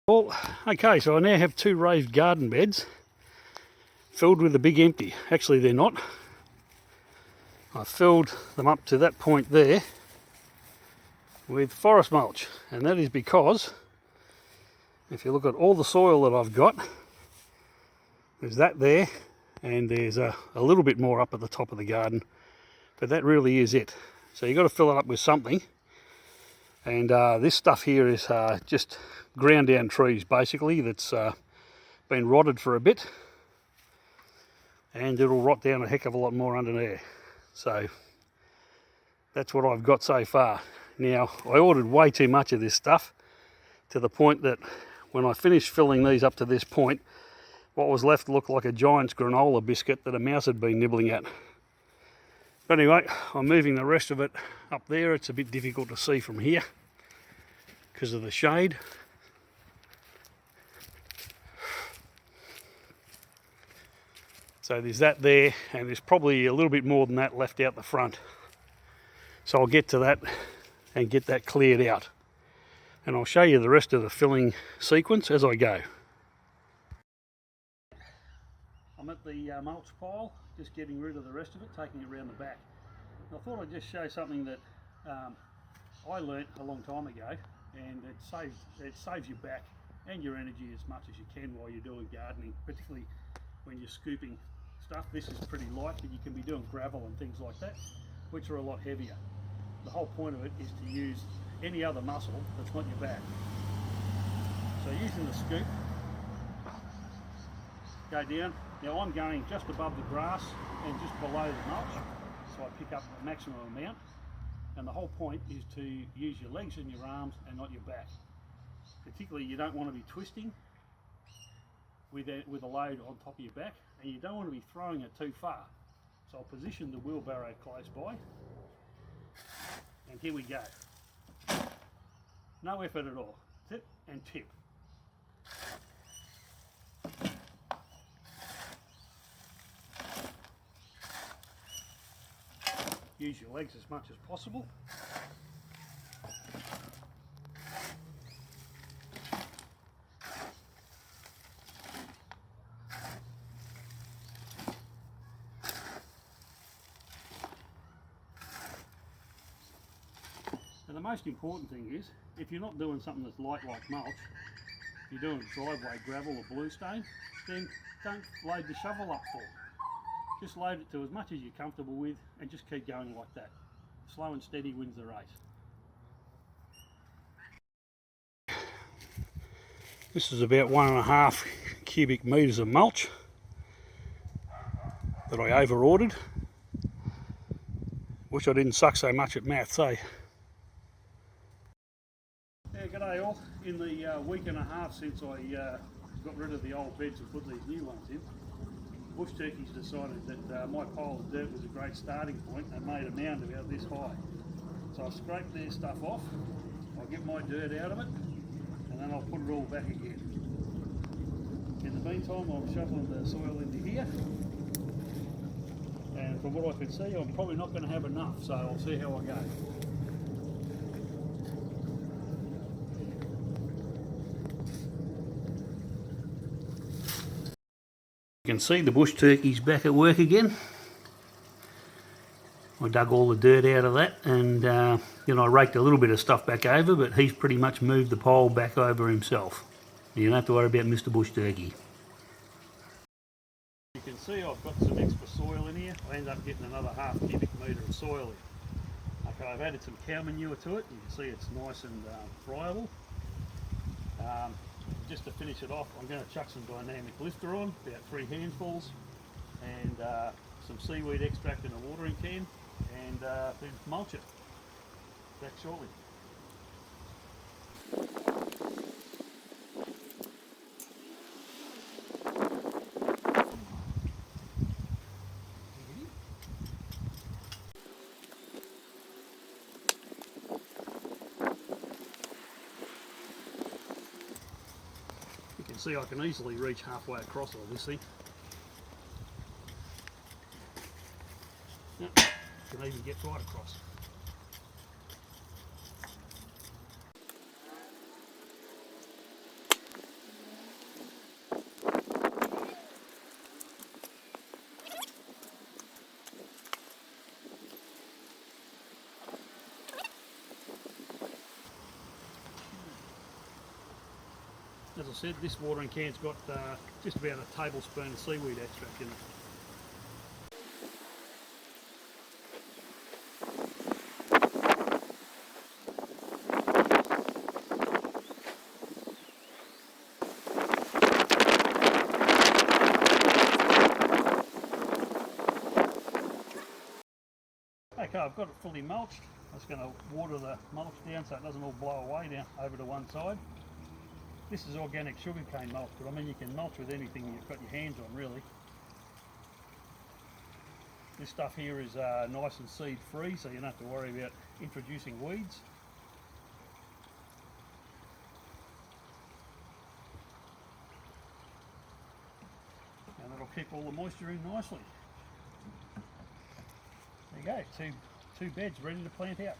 Well, okay, so I now have two raised garden beds filled with a big empty. Actually, they're not. I filled them up to that point there with forest mulch, and that is because if you look at all the soil that I've got, there's that there, and there's a little bit more up at the top of the garden, but that really is it. So you've got to fill it up with something, and this stuff here is just ground down trees basically that's been rotted for a bit, and it'll rot down a heck of a lot more under there. So that's what I've got so far. Now, I ordered way too much of this stuff to the point that when I finished filling these up to this point, what was left looked like a giant's granola biscuit that a mouse had been nibbling at. But anyway, I'm moving the rest of it up there. It's a bit difficult to see from here because of the shade. So there's that there, and there's probably a little bit more than that left out the front. So I'll get to that and get that cleared out. And I'll show you the rest of the filling sequence as I go. I'm at the mulch pile, just getting rid of the rest of it, taking it around the back. And I thought I'd just show something that I learnt a long time ago, and it saves your back and your energy as much as you can while you're doing gardening, particularly when you're scooping stuff. This is pretty light, but you can be doing gravel and things like that, which are a lot heavier. The whole point of it is to use any other muscle that's not your back. So using the scoop, go down. Now I'm going just above the grass and just below the mulch, so I pick up the maximum amount. And the whole point is to use your legs and your arms and not your back. Particularly, you don't want to be twisting with a load on top of your back, and you don't want to be throwing it too far. So I'll position the wheelbarrow close by, and here we go. No effort at all. Tip and tip. Use your legs as much as possible. And the most important thing is, if you're not doing something that's light like mulch, if you're doing driveway gravel or bluestone, then don't load the shovel up full. Just load it to as much as you're comfortable with and just keep going like that. Slow and steady wins the race. This is about 1.5 cubic metres of mulch that I over ordered. Wish I didn't suck so much at maths, eh? Yeah, g'day all. In the week and a half since I got rid of the old beds and put these new ones in, bush turkeys decided that my pile of dirt was a great starting point and made a mound about this high. So I scraped their stuff off, I'll get my dirt out of it, and then I'll put it all back again. In the meantime, I'm shoveling the soil into here, and from what I can see, I'm probably not going to have enough, so I'll see how I go. You can see the bush turkey's back at work again. I dug all the dirt out of that, and I raked a little bit of stuff back over, but he's pretty much moved the pole back over himself. You don't have to worry about Mr. Bush Turkey. You can see I've got some extra soil in here. I end up getting another 0.5 cubic metre of soil in. Okay, I've added some cow manure to it. You can see it's nice and friable. Just to finish it off, I'm going to chuck some dynamic lifter on, about 3 handfuls, and some seaweed extract in a watering can, and then mulch it. Back shortly. You can see I can easily reach halfway across all this thing. Yep, can even get right across. As I said, this watering can's got just about a tablespoon of seaweed extract in it. Okay, I've got it fully mulched. I'm just going to water the mulch down so it doesn't all blow away down over to one side. This is organic sugarcane mulch, but I mean you can mulch with anything you've got your hands on really. This stuff here is nice and seed free, so you don't have to worry about introducing weeds. And that'll keep all the moisture in nicely. There you go, two beds ready to plant out.